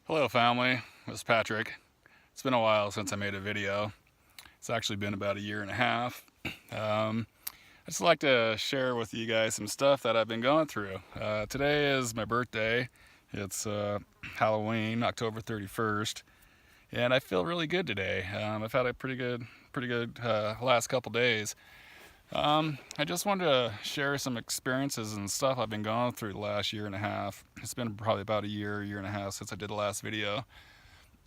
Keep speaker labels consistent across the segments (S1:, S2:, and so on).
S1: Hello family, this is Patrick. It's been a while since I made a video. It's actually been about a year and a half. I just like to share with you guys some stuff that I've been going through. Today is my birthday. It's Halloween, October 31st, and I feel really good today. I've had a pretty good last couple days. I just wanted to share some experiences and stuff I've been going through the last year and a half. It's been probably about a year and a half since I did the last video.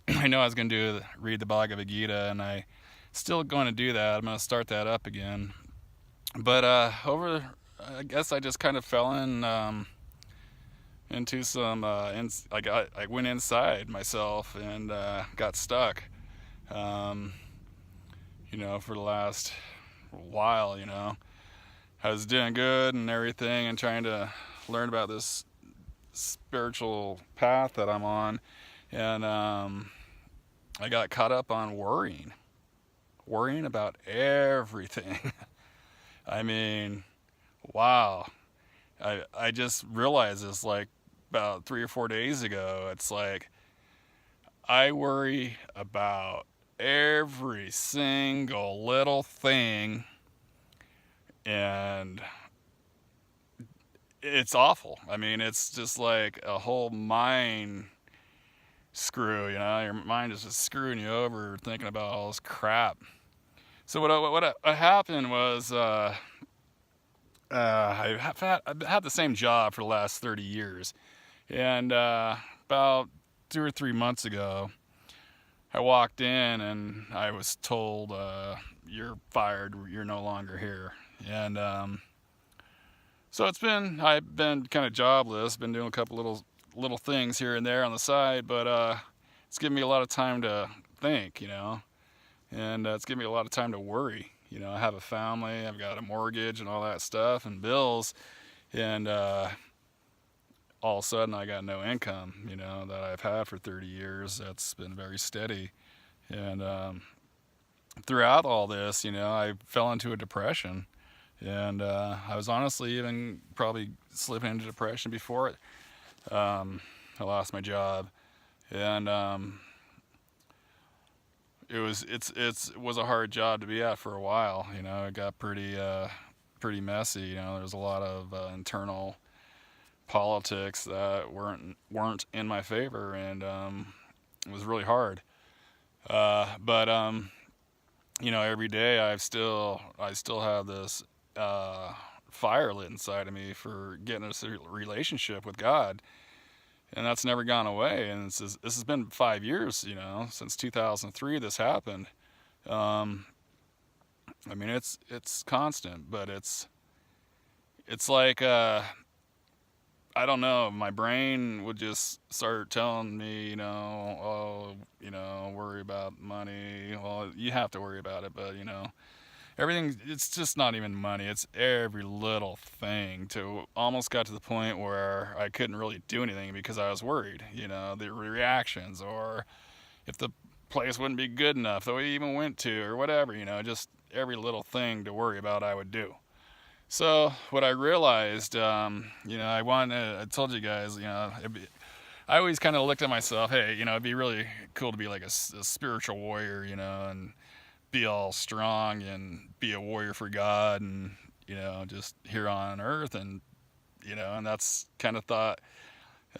S1: I know I was going to read the Bhagavad Gita, and I still going to do that. I'm going to start that up again. But I guess I just kind of fell into some. I went inside myself and got stuck. Um, for the last while, I was doing good and everything, and trying to learn about this spiritual path that I'm on, and I got caught up on worrying about everything. I mean, wow. I just realized this like about 3 or 4 days ago. It's like I worry about every single little thing, and it's awful. I mean, it's just like a whole mind screw, your mind is just screwing you over thinking about all this crap. So what happened was I've had the same job for the last 30 years. And about 2 or 3 months ago, I walked in and I was told, you're fired, you're no longer here. And so I've been kind of jobless, been doing a couple little things here and there on the side, but it's given me a lot of time to think, and it's given me a lot of time to worry. I have a family, I've got a mortgage and all that stuff and bills, and all of a sudden I got no income, that I've had for 30 years. That's been very steady. And throughout all this, I fell into a depression. And I was honestly even probably slipping into depression before it. I lost my job. And it was a hard job to be at for a while. It got pretty messy. There was a lot of internal politics that weren't in my favor, and it was really hard. But every day I still have this fire lit inside of me for getting a relationship with God, and that's never gone away. And this has been 5 years, since 2003. This happened. I mean, it's constant, but it's like I don't know. My brain would just start telling me, worry about money. Well, you have to worry about it, but everything. It's just not even money. It's every little thing. To almost got to the point where I couldn't really do anything because I was worried. The reactions, or if the place wouldn't be good enough that we even went to, or whatever. Just every little thing to worry about, I would do. So what I realized, I told you guys, I always kind of looked at myself, hey, it'd be really cool to be like a spiritual warrior, and be all strong and be a warrior for God, and, just here on earth. And, and that's kind of thought,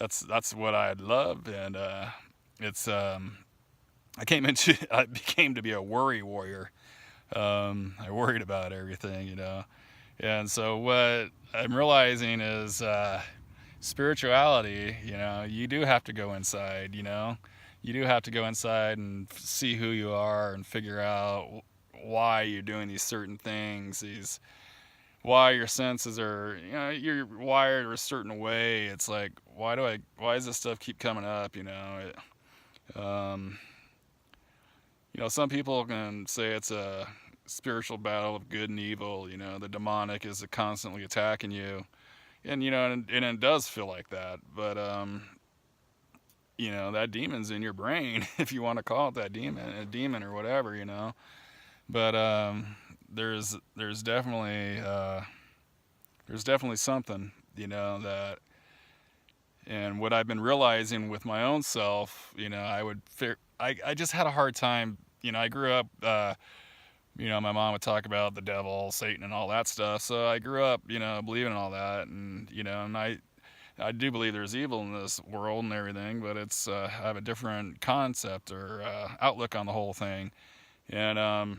S1: that's what I'd love. And, it's, I became to be a worry warrior. I worried about everything. And so what I'm realizing is spirituality, you do have to go inside, You do have to go inside and see who you are and figure out why you're doing these certain things, why your senses are, you're wired a certain way. It's like, why does this stuff keep coming up, um, some people can say it's a spiritual battle of good and evil. The demonic is constantly attacking you, and and it does feel like that. But that demon's in your brain, if you want to call it that a demon or whatever. But there's definitely something, that And what I've been realizing with my own self, I just had a hard time. I grew up, my mom would talk about the devil, Satan, and all that stuff. So I grew up, believing in all that, and I do believe there's evil in this world and everything, but I have a different concept or outlook on the whole thing. And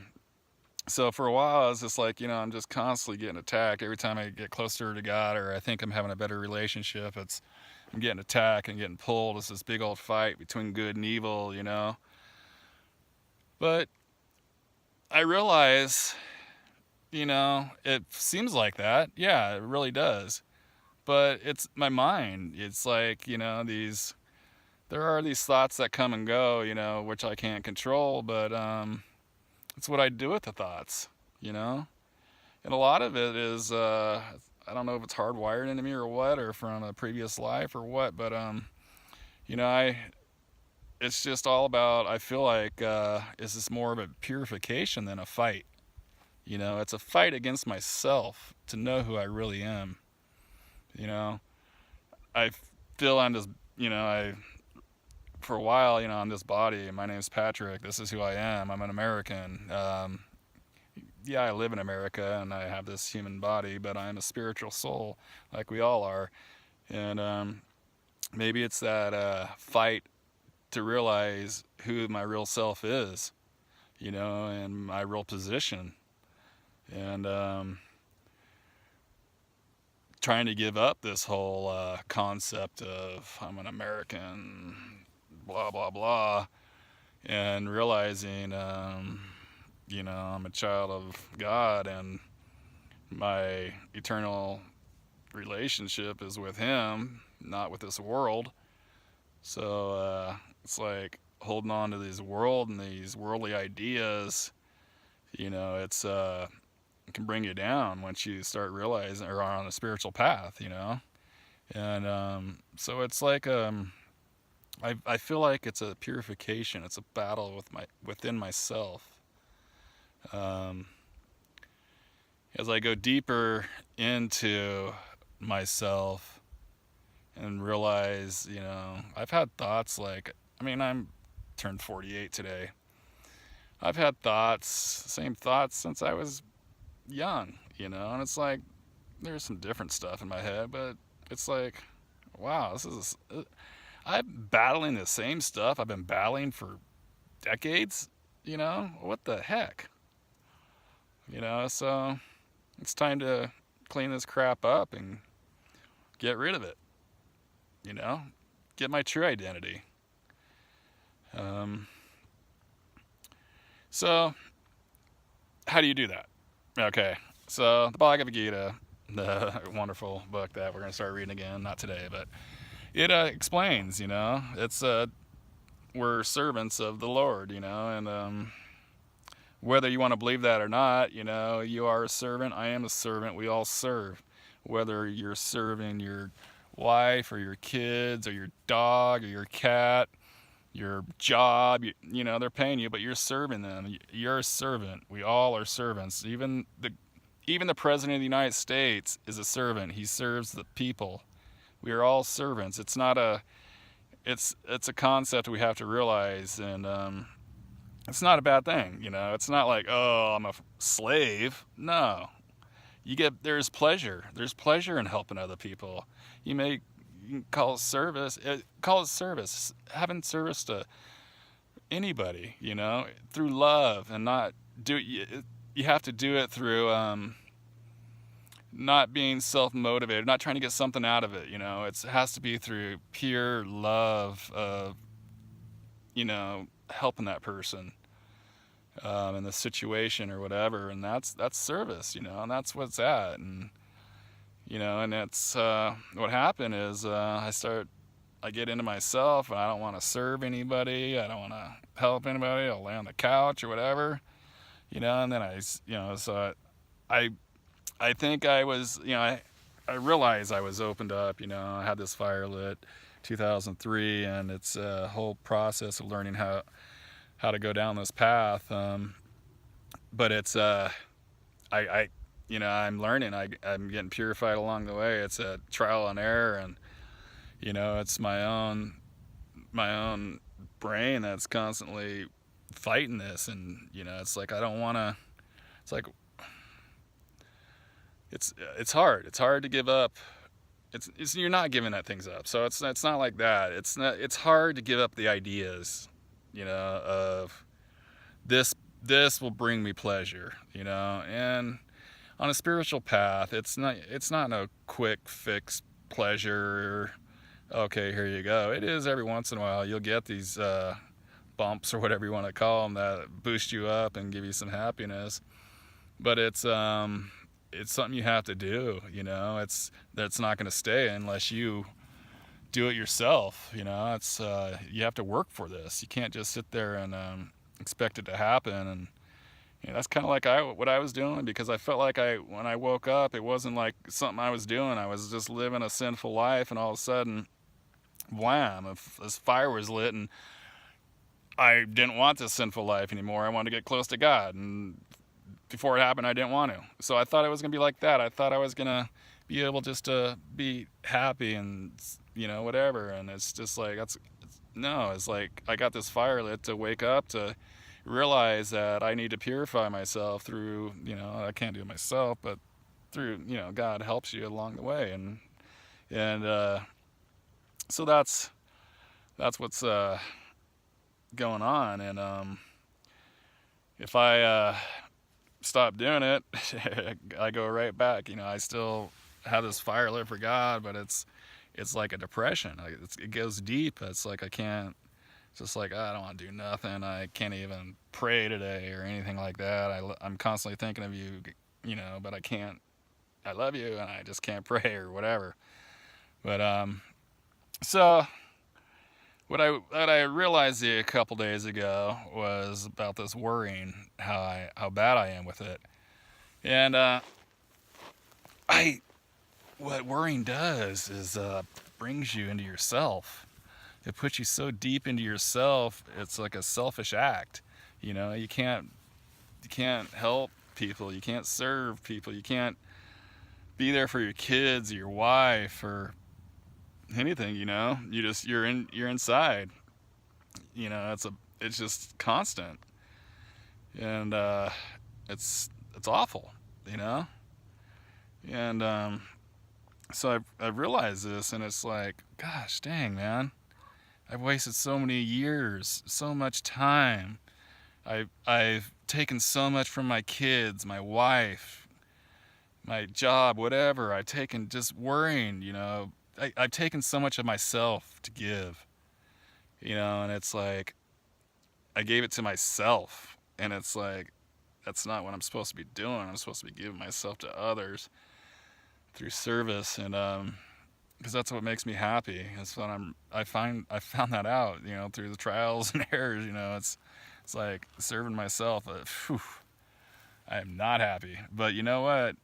S1: so for a while, I was just like, I'm just constantly getting attacked. Every time I get closer to God, or I think I'm having a better relationship, I'm getting attacked and getting pulled. It's this big old fight between good and evil, But I realize, it seems like that. Yeah, it really does. But it's my mind. It's like, there are these thoughts that come and go, which I can't control, but it's what I do with the thoughts, And a lot of it is, I don't know if it's hardwired into me or what, or from a previous life or what, but, it's just all about, I feel like, it's just more of a purification than a fight. It's a fight against myself to know who I really am. I feel I'm just, for a while, on this body, my name's Patrick, this is who I am, I'm an American. Yeah, I live in America and I have this human body, but I'm a spiritual soul, like we all are. And maybe it's that fight to realize who my real self is, and my real position. And trying to give up this whole concept of I'm an American, blah, blah, blah, and realizing, I'm a child of God and my eternal relationship is with Him, not with this world. So it's like holding on to this world and these worldly ideas, it can bring you down once you start realizing or are on a spiritual path, And so it's like I feel like it's a purification. It's a battle within myself. As I go deeper into myself and realize, I've had thoughts like, I'm turned 48 today. I've had same thoughts since I was young, and it's like, there's some different stuff in my head, but it's like, wow, I'm battling the same stuff I've been battling for decades, what the heck? So it's time to clean this crap up and get rid of it, get my true identity. So how do you do that? Okay, so the Bhagavad Gita, the wonderful book that we're going to start reading again, not today, but it explains, it's we're servants of the Lord, and whether you want to believe that or not, you are a servant, I am a servant, we all serve. Whether you're serving your wife or your kids or your dog or your cat, your job, they're paying you, but you're serving them. You're a servant. We all are servants. Even the President of the United States is a servant. He serves the people. We are all servants. It's a concept we have to realize, and it's not a bad thing. It's not like, oh, I'm a slave. No, there's pleasure. There's pleasure in helping other people. You can call it service. Call it service. Having service to anybody, through love, and not do it. You have to do it through not being self-motivated, not trying to get something out of it. It has to be through pure love of, helping that person in the situation or whatever, and that's service, and that's what it's at. And and it's what happened is I get into myself, and I don't want to serve anybody, I don't want to help anybody, I'll lay on the couch or whatever, and then so I think I was, I realized I was opened up, I had this fire lit 2003, and it's a whole process of learning how to go down this path, but it's I'm learning. I'm getting purified along the way. It's a trial and error, and It's my own brain that's constantly fighting this, and it's like I don't want to. It's like it's hard. It's hard to give up. It's you're not giving that things up. So it's not like that. It's hard to give up the ideas, of this will bring me pleasure, and on a spiritual path, it's not no quick fix pleasure. Okay, here you go. It is every once in a while you'll get these bumps or whatever you want to call them that boost you up and give you some happiness, but it's something you have to do. That's not going to stay unless you do it yourself. It's you have to work for this. You can't just sit there and expect it to happen. And that's kind of like what I was doing, because I felt like when I woke up, it wasn't like something I was doing. I was just living a sinful life, and all of a sudden, wham! This fire was lit, and I didn't want this sinful life anymore. I wanted to get close to God, and before it happened, I didn't want to. So I thought it was gonna be like that. I thought I was gonna be able just to be happy and whatever. And it's just like no. It's like I got this fire lit to wake up, to realize that I need to purify myself through, I can't do it myself, but through, God helps you along the way. And so that's what's going on. And if I stop doing it, I go right back. I still have this fire lit for God, but it's like a depression. It goes deep. It's like I can't. It's just like, I don't want to do nothing. I can't even pray today or anything like that. I'm constantly thinking of you, but I can't. I love you, and I just can't pray or whatever. But so what I realized a couple days ago was about this worrying, how bad I am with it, and what worrying does is brings you into yourself. It puts you so deep into yourself. It's like a selfish act. You can't help people. You can't serve people. You can't be there for your kids or your wife or anything. You're inside. It's just constant, and it's awful. And so I've realized this, and it's like, gosh dang, man. I've wasted so many years, so much time. I've taken so much from my kids, my wife, my job, whatever. I've taken just worrying, I've taken so much of myself to give, and it's like I gave it to myself, and it's like that's not what I'm supposed to be doing. I'm supposed to be giving myself to others through service, and because that's what makes me happy. That's what I found that out, through the trials and errors. It's like serving myself. I am not happy, but you know what?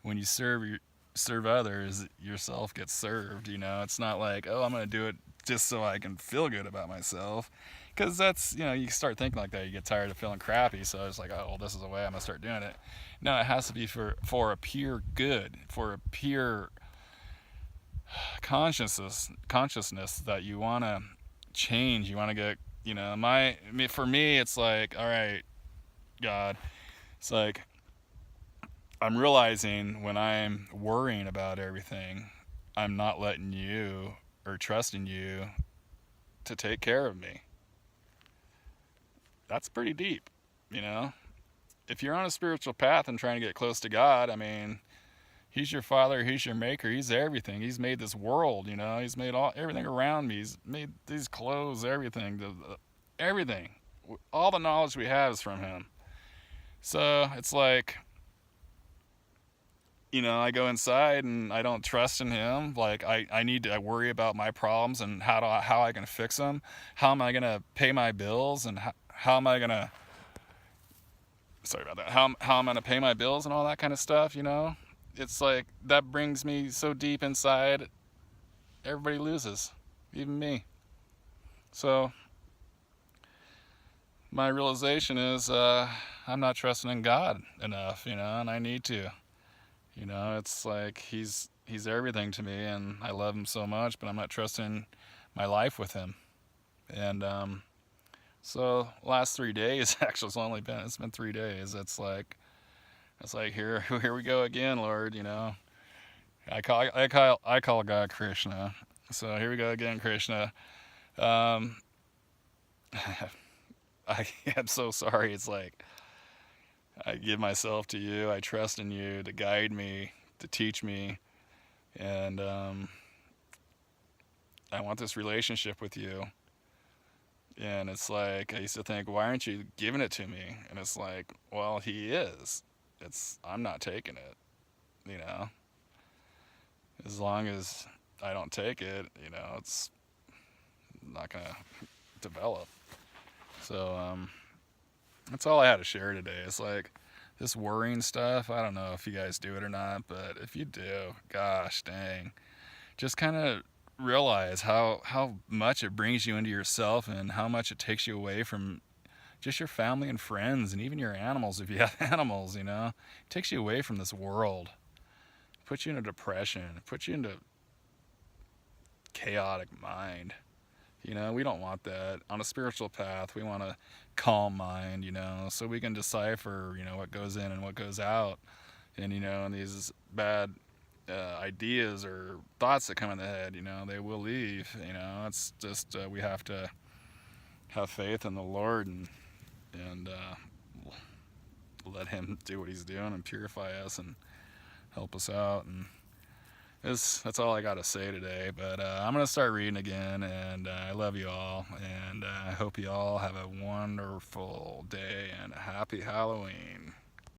S1: When you serve others, yourself gets served. It's not like, oh, I'm gonna do it just so I can feel good about myself, because that's you start thinking like that, you get tired of feeling crappy. So it's like, oh, well, this is the way I'm gonna start doing it. No, it has to be for a pure good, for a pure consciousness that you want to change. You want to get, for me, it's like, all right, God, it's like I'm realizing when I'm worrying about everything, I'm not letting you or trusting you to take care of me. That's pretty deep. If you're on a spiritual path and trying to get close to God, He's your father, he's your maker, he's everything. He's made this world, he's made everything around me. He's made these clothes, everything, everything. All the knowledge we have is from him. So it's like, I go inside and I don't trust in him. Like I need to worry about my problems and how I can fix them. How am I going to pay my bills, and how am I going to, sorry about that, how am I going to pay my bills and all that kind of stuff, It's like that brings me so deep inside, everybody loses, even me. So my realization is I'm not trusting in God enough, and I need to. It's like he's he's everything to me, and I love him so much, but I'm not trusting my life with him. And so last 3 days, actually, it's been 3 days. It's like here we go again, Lord. I call God Krishna. So here we go again, Krishna. Um, I am so sorry. It's like I give myself to you. I trust in you to guide me, to teach me, and I want this relationship with you. And it's like I used to think, why aren't you giving it to me? And it's like, well, he is. I'm not taking it. You know, as long as I don't take it, it's not gonna develop. So that's all I had to share today. It's like this worrying stuff. I don't know if you guys do it or not, but if you do, gosh dang, just kind of realize how much it brings you into yourself and how much it takes you away from just your family and friends and even your animals if you have animals. It takes you away from this world, puts you into depression, puts you into chaotic mind. We don't want that. On a spiritual path, we want a calm mind, so we can decipher, what goes in and what goes out. And these bad ideas or thoughts that come in the head, they will leave. It's just we have to have faith in the Lord and let Him do what He's doing and purify us and help us out. And that's all I got to say today. But I'm going to start reading again, and I love you all, and I hope you all have a wonderful day and a happy Halloween.